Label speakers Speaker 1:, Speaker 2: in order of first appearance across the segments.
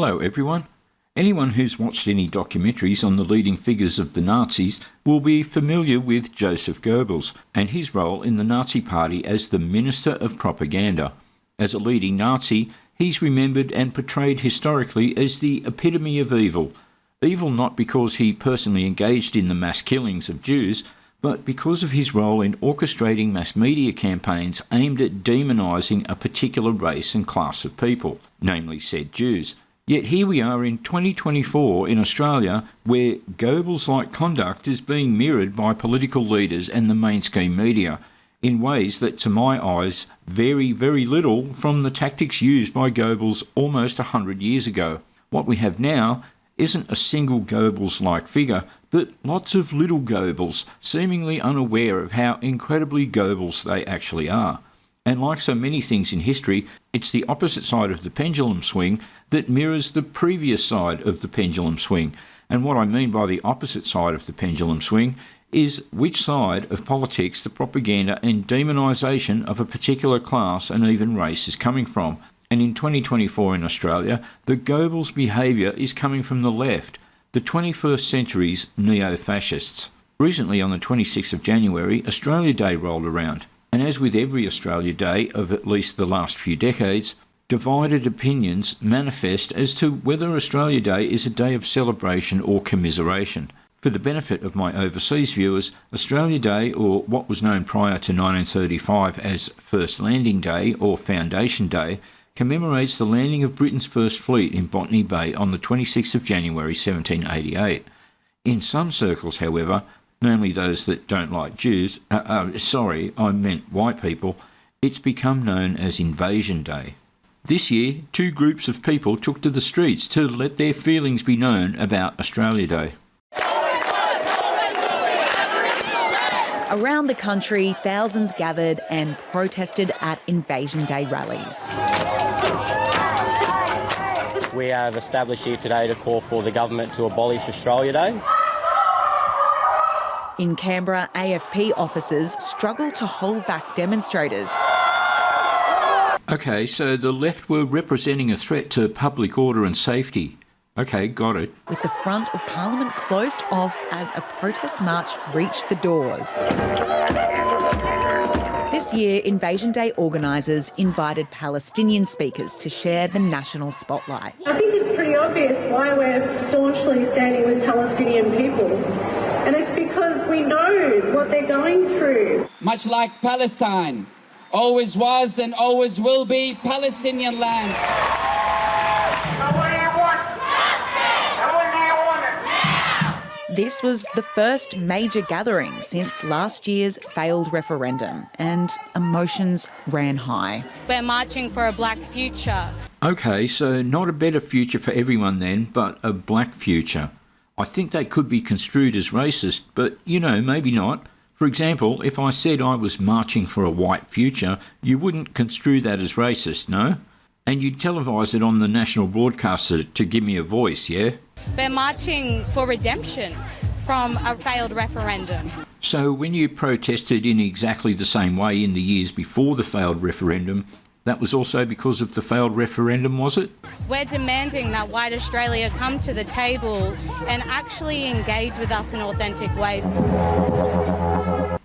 Speaker 1: Hello everyone. Anyone who's watched any documentaries on the leading figures of the Nazis will be familiar with Joseph Goebbels and his role in the Nazi Party as the Minister of Propaganda. As a leading Nazi, he's remembered and portrayed historically as the epitome of evil. Evil not because he personally engaged in the mass killings of Jews, but because of his role in orchestrating mass media campaigns aimed at demonising a particular race and class of people, namely said Jews. Yet here we are in 2024 in Australia, where Goebbels-like conduct is being mirrored by political leaders and the mainstream media in ways that, to my eyes, vary very little from the tactics used by Goebbels almost 100 years ago. What we have now isn't a single Goebbels-like figure, but lots of little Goebbels, seemingly unaware of how incredibly Goebbels they actually are. And like so many things in history, it's the opposite side of the pendulum swing that mirrors the previous side of the pendulum swing. And what I mean by the opposite side of the pendulum swing is which side of politics the propaganda and demonisation of a particular class and even race is coming from. And in 2024 in Australia, the Goebbels behaviour is coming from the left, the 21st century's neo-fascists. Recently, on the 26th of January, Australia Day rolled around. And as with every Australia Day of at least the last few decades, divided opinions manifest as to whether Australia Day is a day of celebration or commiseration. For the benefit of my overseas viewers, Australia Day, or what was known prior to 1935 as First Landing Day or Foundation Day, commemorates the landing of Britain's first fleet in Botany Bay on the 26th of January 1788. In some circles, however, namely those that don't like Jews, I meant white people, it's become known as Invasion Day. This year, two groups of people took to the streets to let their feelings be known about Australia Day.
Speaker 2: Around the country, thousands gathered and protested at Invasion Day rallies.
Speaker 3: We have established here today to call for the government to abolish Australia Day.
Speaker 2: In Canberra, AFP officers struggle to hold back demonstrators.
Speaker 1: Okay, so the left were representing a threat to public order and safety. Okay, got it.
Speaker 2: With the front of Parliament closed off as a protest march reached the doors. This year, Invasion Day organisers invited Palestinian speakers to share the national spotlight.
Speaker 4: I think it's pretty obvious why we're staunchly standing with Palestinian people. And it's because we know what they're going through.
Speaker 5: Much like Palestine, always was and always will be Palestinian land.
Speaker 2: This was the first major gathering since last year's failed referendum, and emotions ran high.
Speaker 6: We're marching for a black future.
Speaker 1: Okay, so not a better future for everyone then, but a black future. I think that could be construed as racist, but, maybe not. For example, if I said I was marching for a white future, you wouldn't construe that as racist, no? And you'd televise it on the national broadcaster to give me a voice, yeah?
Speaker 6: We're marching for redemption from a failed referendum.
Speaker 1: So when you protested in exactly the same way in the years before the failed referendum, that was also because of the failed referendum, was it?
Speaker 6: We're demanding that white Australia come to the table and actually engage with us in authentic ways.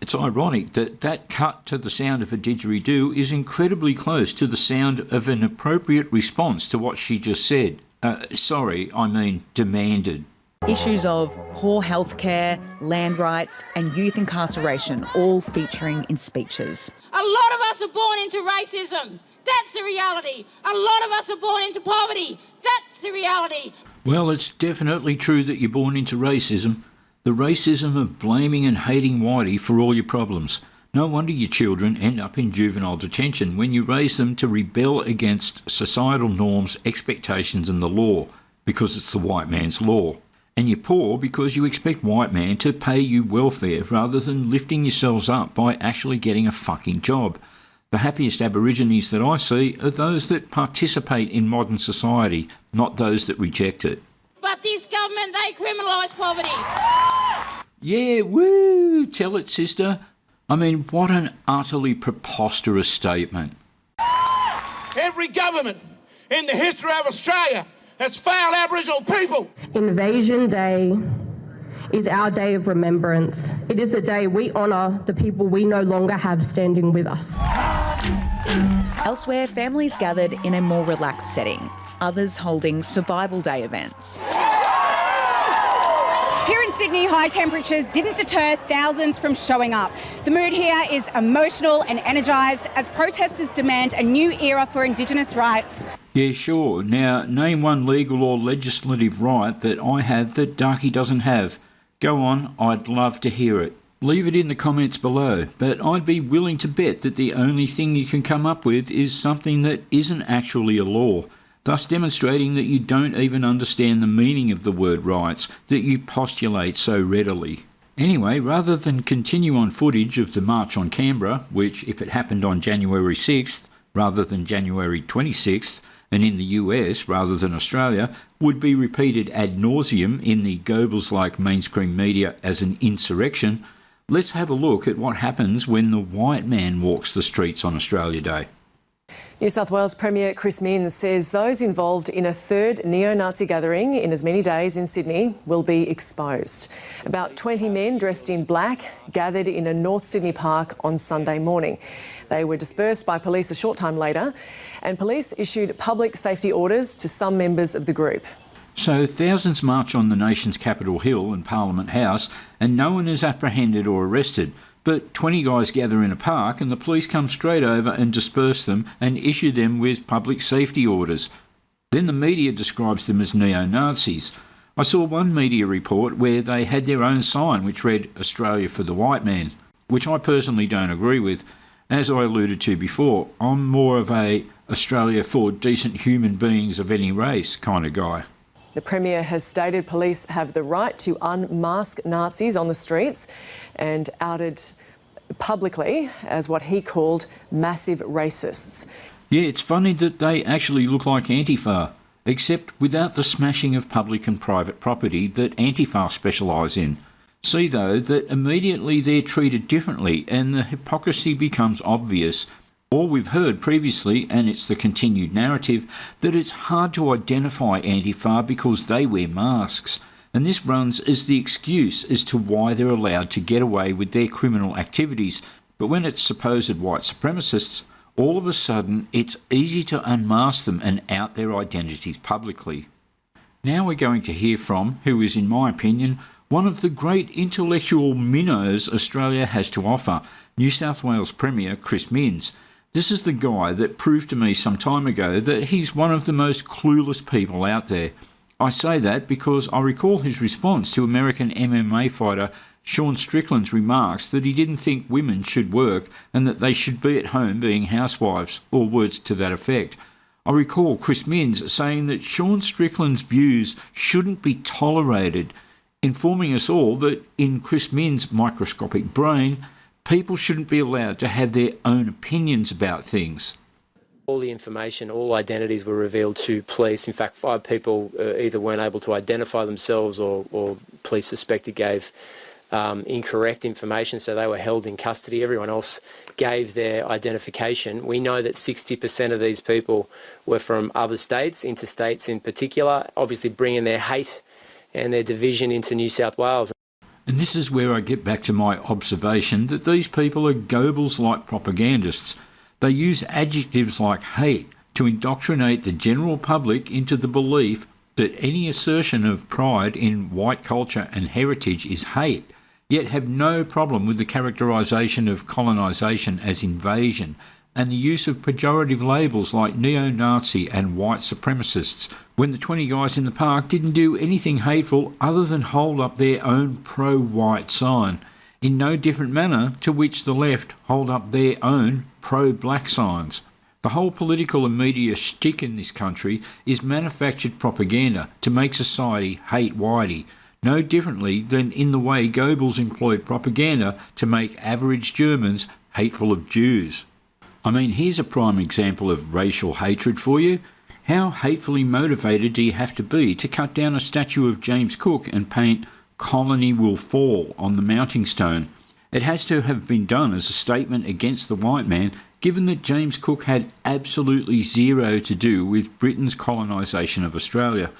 Speaker 1: It's ironic that that cut to the sound of a didgeridoo is incredibly close to the sound of an appropriate response to what she just said. Demanded.
Speaker 2: Issues of poor healthcare, land rights and youth incarceration all featuring in speeches.
Speaker 7: A lot of us are born into racism. That's the reality. A lot of us are born into poverty. That's the reality.
Speaker 1: Well, it's definitely true that you're born into racism. The racism of blaming and hating whitey for all your problems. No wonder your children end up in juvenile detention when you raise them to rebel against societal norms, expectations and the law, because it's the white man's law. And you're poor because you expect white man to pay you welfare rather than lifting yourselves up by actually getting a fucking job. The happiest Aborigines that I see are those that participate in modern society, not those that reject it.
Speaker 7: But this government, they criminalise poverty.
Speaker 1: Yeah, woo! Tell it, sister. I mean, what an utterly preposterous statement.
Speaker 8: Every government in the history of Australia has failed Aboriginal people.
Speaker 9: Invasion Day is our day of remembrance. It is the day we honour the people we no longer have standing with us.
Speaker 2: Elsewhere, families gathered in a more relaxed setting, others holding Survival Day events.
Speaker 10: Here in Sydney, high temperatures didn't deter thousands from showing up. The mood here is emotional and energised as protesters demand a new era for Indigenous rights.
Speaker 1: Yeah, sure. Now, name one legal or legislative right that I have that Darky doesn't have. Go on, I'd love to hear it. Leave it in the comments below, but I'd be willing to bet that the only thing you can come up with is something that isn't actually a law, thus demonstrating that you don't even understand the meaning of the word rights that you postulate so readily. Anyway, rather than continue on footage of the March on Canberra, which, if it happened on January 6th rather than January 26th, and in the US rather than Australia, would be repeated ad nauseum in the Goebbels-like mainstream media as an insurrection, let's have a look at what happens when the white man walks the streets on Australia Day.
Speaker 11: New South Wales Premier Chris Minns says those involved in a third neo-Nazi gathering in as many days in Sydney will be exposed. About 20 men dressed in black gathered in a North Sydney park on Sunday morning. They were dispersed by police a short time later, and police issued public safety orders to some members of the group.
Speaker 1: So thousands march on the nation's Capitol Hill and Parliament House, and no one is apprehended or arrested. But 20 guys gather in a park and the police come straight over and disperse them and issue them with public safety orders. Then the media describes them as neo-Nazis. I saw one media report where they had their own sign which read Australia for the white man, which I personally don't agree with. As I alluded to before, I'm more of a Australia for decent human beings of any race kind of guy.
Speaker 11: The Premier has stated police have the right to unmask Nazis on the streets and outed publicly as what he called massive racists.
Speaker 1: Yeah, it's funny that they actually look like Antifa, except without the smashing of public and private property that Antifa specialise in. See, though, that immediately they're treated differently and the hypocrisy becomes obvious. All we've heard previously, and it's the continued narrative, that it's hard to identify Antifa because they wear masks. And this runs as the excuse as to why they're allowed to get away with their criminal activities. But when it's supposed white supremacists, all of a sudden it's easy to unmask them and out their identities publicly. Now we're going to hear from, who is in my opinion, one of the great intellectual minnows Australia has to offer, New South Wales Premier Chris Minns. This is the guy that proved to me some time ago that he's one of the most clueless people out there. I say that because I recall his response to American MMA fighter Sean Strickland's remarks that he didn't think women should work and that they should be at home being housewives, or words to that effect. I recall Chris Minns saying that Sean Strickland's views shouldn't be tolerated, informing us all that in Chris Minns' microscopic brain, people shouldn't be allowed to have their own opinions about things.
Speaker 12: All the information, all identities were revealed to police. In fact, 5 people either weren't able to identify themselves or police suspected gave incorrect information, so they were held in custody. Everyone else gave their identification. We know that 60% of these people were from other states, interstates in particular, obviously bringing their hate and their division into New South Wales.
Speaker 1: And this is where I get back to my observation that these people are Goebbels-like propagandists. They use adjectives like hate to indoctrinate the general public into the belief that any assertion of pride in white culture and heritage is hate, yet have no problem with the characterisation of colonisation as invasion and the use of pejorative labels like neo-Nazi and white supremacists when the 20 guys in the park didn't do anything hateful other than hold up their own pro-white sign, in no different manner to which the left hold up their own pro-black signs. The whole political and media shtick in this country is manufactured propaganda to make society hate whitey, no differently than in the way Goebbels employed propaganda to make average Germans hateful of Jews. I mean, here's a prime example of racial hatred for you. How hatefully motivated do you have to be to cut down a statue of James Cook and paint "Colony will fall" on the mounting stone? It has to have been done as a statement against the white man given that James Cook had absolutely zero to do with Britain's colonisation of Australia.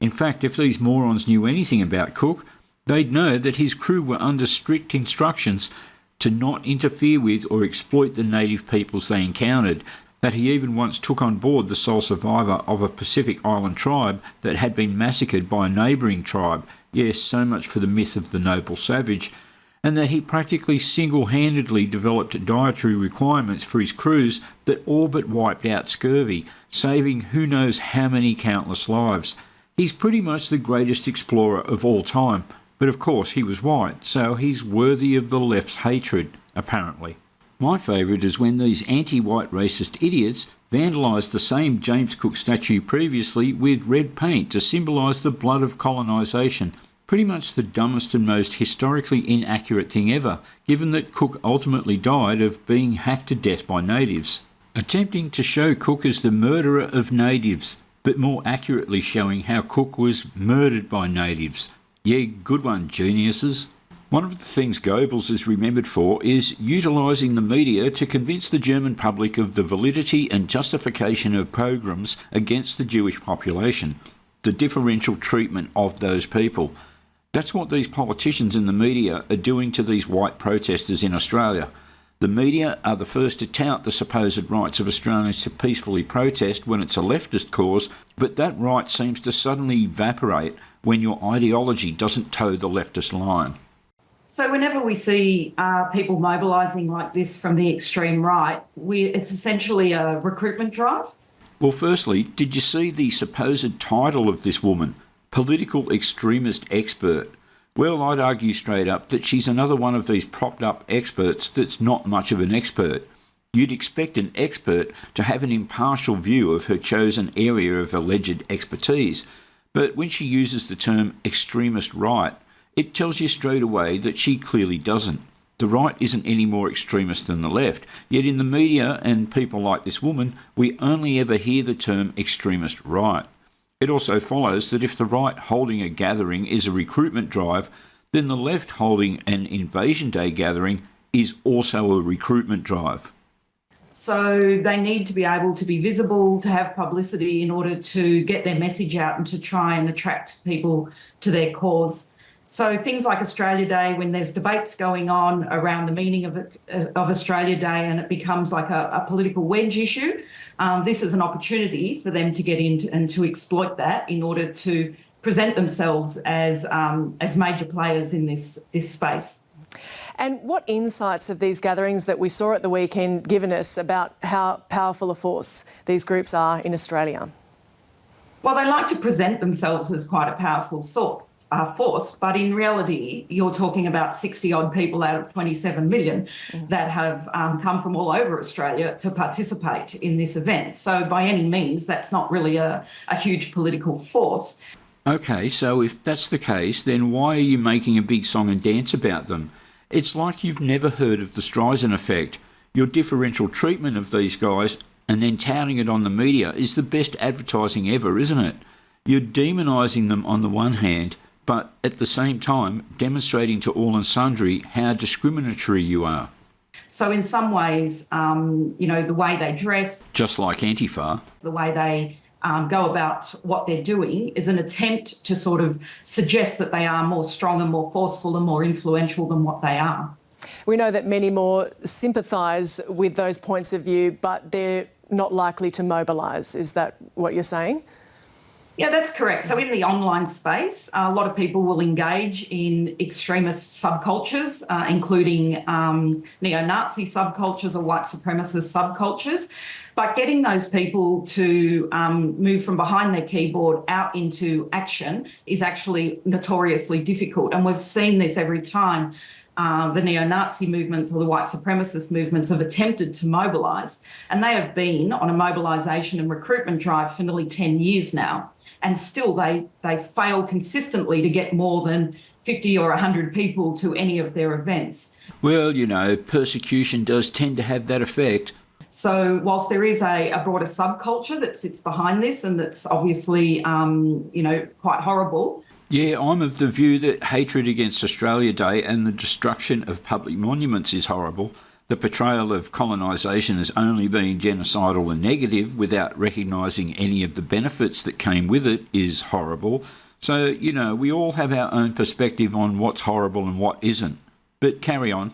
Speaker 1: In fact, if these morons knew anything about Cook, they'd know that his crew were under strict instructions to not interfere with or exploit the native peoples they encountered, that he even once took on board the sole survivor of a Pacific Island tribe that had been massacred by a neighbouring tribe. Yes, so much for the myth of the noble savage. And that he practically single-handedly developed dietary requirements for his crews that all but wiped out scurvy, saving who knows how many countless lives. He's pretty much the greatest explorer of all time, but of course he was white, so he's worthy of the left's hatred, apparently. My favourite is when these anti-white racist idiots vandalised the same James Cook statue previously with red paint to symbolise the blood of colonisation. Pretty much the dumbest and most historically inaccurate thing ever, given that Cook ultimately died of being hacked to death by natives. Attempting to show Cook as the murderer of natives, but more accurately showing how Cook was murdered by natives. Yeah, good one, geniuses. One of the things Goebbels is remembered for is utilising the media to convince the German public of the validity and justification of pogroms against the Jewish population, the differential treatment of those people. That's what these politicians in the media are doing to these white protesters in Australia. The media are the first to tout the supposed rights of Australians to peacefully protest when it's a leftist cause, but that right seems to suddenly evaporate when your ideology doesn't toe the leftist line.
Speaker 13: So whenever we see people mobilising like this from the extreme right, it's essentially a recruitment drive.
Speaker 1: Well, firstly, did you see the supposed title of this woman? Political extremist expert. Well, I'd argue straight up that she's another one of these propped up experts that's not much of an expert. You'd expect an expert to have an impartial view of her chosen area of alleged expertise, but when she uses the term extremist right, it tells you straight away that she clearly doesn't. The right isn't any more extremist than the left, yet in the media and people like this woman, we only ever hear the term extremist right. It also follows that if the right holding a gathering is a recruitment drive, then the left holding an Invasion Day gathering is also a recruitment drive.
Speaker 13: So they need to be able to be visible, to have publicity in order to get their message out and to try and attract people to their cause. So things like Australia Day, when there's debates going on around the meaning of Australia Day and it becomes like a political wedge issue, this is an opportunity for them to get into and to exploit that in order to present themselves as major players in this space.
Speaker 11: And what insights have these gatherings that we saw at the weekend given us about how powerful a force these groups are in Australia?
Speaker 13: Well, they like to present themselves as quite a powerful force, but in reality, you're talking about 60-odd people out of 27 million that have come from all over Australia to participate in this event. So by any means, that's not really a huge political force.
Speaker 1: Okay, so if that's the case, then why are you making a big song and dance about them? It's like you've never heard of the Streisand effect. Your differential treatment of these guys and then touting it on the media is the best advertising ever, isn't it? You're demonising them on the one hand, but at the same time demonstrating to all and sundry how discriminatory you are.
Speaker 13: So in some ways, the way they dress...
Speaker 1: Just like Antifa.
Speaker 13: The way they go about what they're doing is an attempt to sort of suggest that they are more strong and more forceful and more influential than what they are.
Speaker 11: We know that many more sympathise with those points of view, but they're not likely to mobilise. Is that what you're saying?
Speaker 13: Yeah, that's correct. So in the online space, a lot of people will engage in extremist subcultures, including neo-Nazi subcultures or white supremacist subcultures. But getting those people to move from behind their keyboard out into action is actually notoriously difficult. And we've seen this every time the neo-Nazi movements or the white supremacist movements have attempted to mobilise. And they have been on a mobilisation and recruitment drive for nearly 10 years now. And still they fail consistently to get more than 50 or 100 people to any of their events.
Speaker 1: Well, persecution does tend to have that effect.
Speaker 13: So whilst there is a broader subculture that sits behind this and that's obviously, quite horrible.
Speaker 1: Yeah, I'm of the view that hatred against Australia Day and the destruction of public monuments is horrible. The portrayal of colonisation as only being genocidal and negative without recognising any of the benefits that came with it is horrible. So, we all have our own perspective on what's horrible and what isn't. But carry on.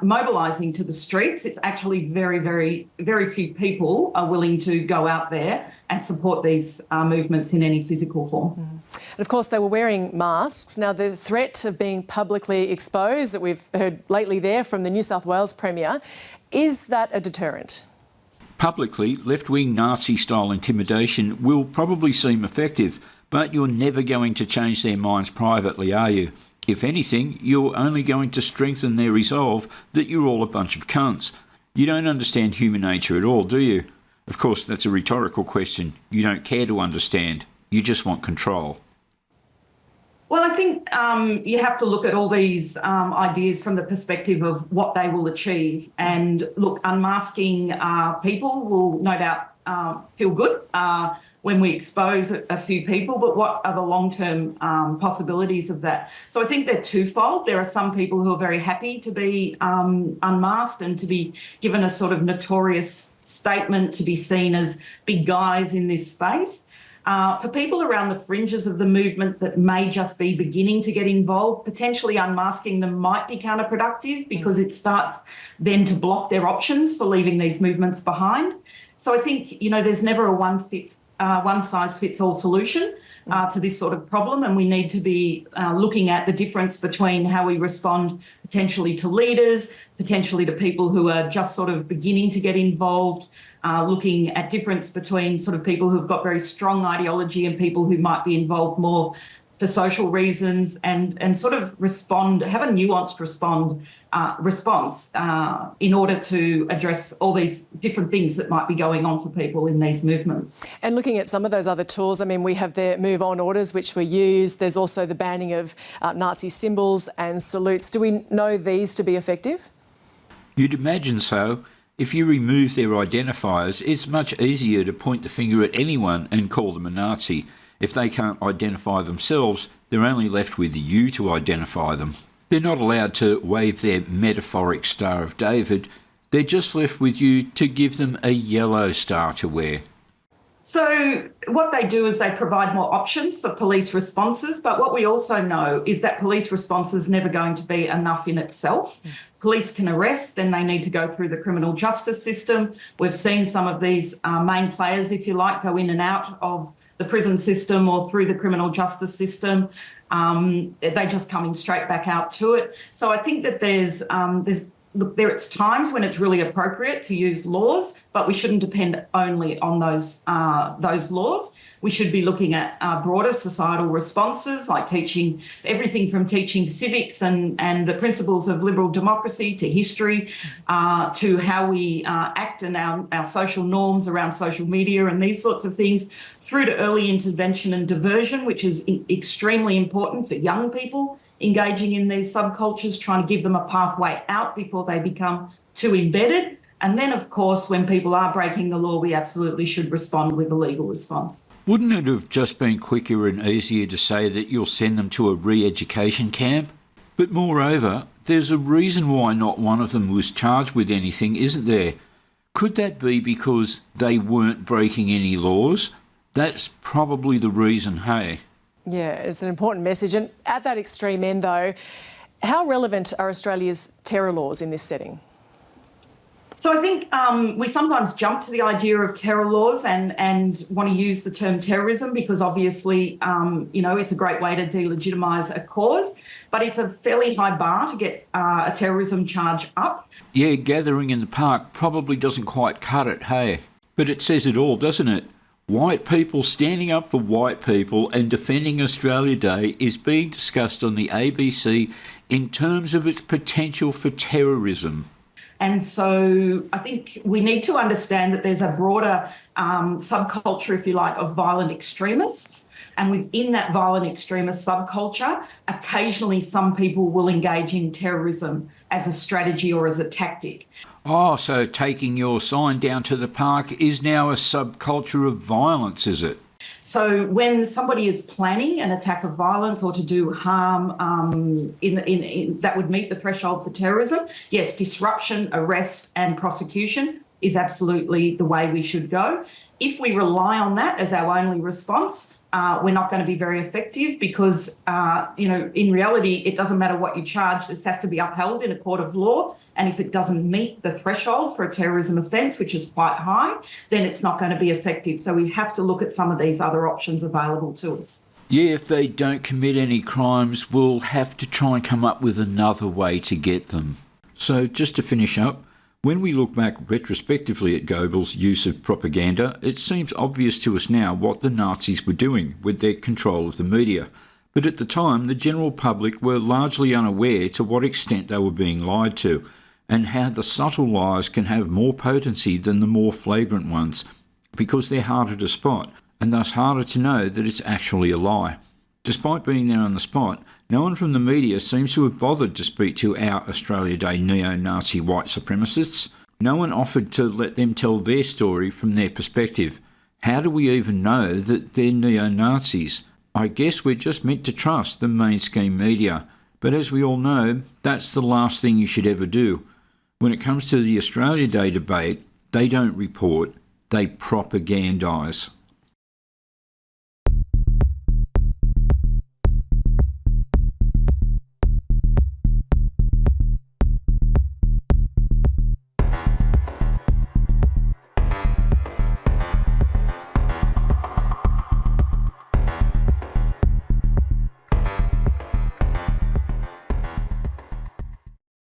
Speaker 13: Mobilising to the streets, it's actually very, very, very few people are willing to go out there and support these movements in any physical form.
Speaker 11: And of course, they were wearing masks. Now, the threat of being publicly exposed that we've heard lately there from the New South Wales Premier, is that a deterrent?
Speaker 1: Publicly, left-wing Nazi-style intimidation will probably seem effective, but you're never going to change their minds privately, are you? If anything, you're only going to strengthen their resolve that you're all a bunch of cunts. You don't understand human nature at all, do you? Of course, that's a rhetorical question. You don't care to understand. You just want control.
Speaker 13: Well, I think you have to look at all these ideas from the perspective of what they will achieve. And look, unmasking people will no doubt feel good when we expose a few people, but what are the long-term possibilities of that? So I think they're twofold. There are some people who are very happy to be unmasked and to be given a sort of notorious statement, to be seen as big guys in this space. For people around the fringes of the movement that may just be beginning to get involved, potentially unmasking them might be counterproductive because it starts then to block their options for leaving these movements behind. So I think, there's never a one-size-fits-all solution to this sort of problem, and we need to be looking at the difference between how we respond potentially to leaders, potentially to people who are just sort of beginning to get involved, looking at difference between sort of people who've got very strong ideology and people who might be involved more for social reasons, and sort of have a nuanced response in order to address all these different things that might be going on for people in these movements.
Speaker 11: And looking at some of those other tools, we have the move on orders which were used. There's also the banning of Nazi symbols and salutes. Do we know these to be effective?
Speaker 1: You'd imagine so. If you remove their identifiers, it's much easier to point the finger at anyone and call them a Nazi. If they can't identify themselves, they're only left with you to identify them. They're not allowed to wave their metaphoric Star of David. They're just left with you to give them a yellow star to wear.
Speaker 13: So what they do is they provide more options for police responses, but what we also know is that police response is never going to be enough in itself. Police can arrest, then they need to go through the criminal justice system. We've seen some of these main players, if you like, go in and out of the prison system or through the criminal justice system. They just coming straight back out to it. So I think that there's times when it's really appropriate to use laws, but we shouldn't depend only on those laws. We should be looking at broader societal responses, like teaching everything from teaching civics and the principles of liberal democracy to history, to how we act in our social norms around social media and these sorts of things, through to early intervention and diversion, which is extremely important for young people engaging in these subcultures, trying to give them a pathway out before they become too embedded. And then, of course, when people are breaking the law, we absolutely should respond with a legal response.
Speaker 1: Wouldn't it have just been quicker and easier to say that you'll send them to a re-education camp? But moreover, there's a reason why not one of them was charged with anything, isn't there? Could that be because they weren't breaking any laws? That's probably the reason, hey?
Speaker 11: Yeah, it's an important message. And at that extreme end, though, how relevant are Australia's terror laws in this setting?
Speaker 13: So I think we sometimes jump to the idea of terror laws and want to use the term terrorism because obviously, it's a great way to delegitimise a cause, but it's a fairly high bar to get a terrorism charge up.
Speaker 1: Yeah, gathering in the park probably doesn't quite cut it, hey? But it says it all, doesn't it? White people standing up for white people and defending Australia Day is being discussed on the ABC in terms of its potential for terrorism.
Speaker 13: And so I think we need to understand that there's a broader subculture, if you like, of violent extremists. And within that violent extremist subculture, occasionally some people will engage in terrorism as a strategy or as a tactic.
Speaker 1: Oh, so taking your sign down to the park is now a subculture of violence, is it?
Speaker 13: So when somebody is planning an attack of violence or to do harm that would meet the threshold for terrorism, yes, disruption, arrest and prosecution is absolutely the way we should go. If we rely on that as our only response, we're not going to be very effective because, in reality, it doesn't matter what you charge. This has to be upheld in a court of law. And if it doesn't meet the threshold for a terrorism offence, which is quite high, then it's not going to be effective. So we have to look at some of these other options available to us.
Speaker 1: Yeah, if they don't commit any crimes, we'll have to try and come up with another way to get them. So just to finish up, when we look back retrospectively at Goebbels' use of propaganda, it seems obvious to us now what the Nazis were doing with their control of the media. But at the time, the general public were largely unaware to what extent they were being lied to, and how the subtle lies can have more potency than the more flagrant ones, because they're harder to spot, and thus harder to know that it's actually a lie. Despite being there on the spot, no one from the media seems to have bothered to speak to our Australia Day neo-Nazi white supremacists. No one offered to let them tell their story from their perspective. How do we even know that they're neo-Nazis? I guess we're just meant to trust the mainstream media. But as we all know, that's the last thing you should ever do. When it comes to the Australia Day debate, they don't report, they propagandise.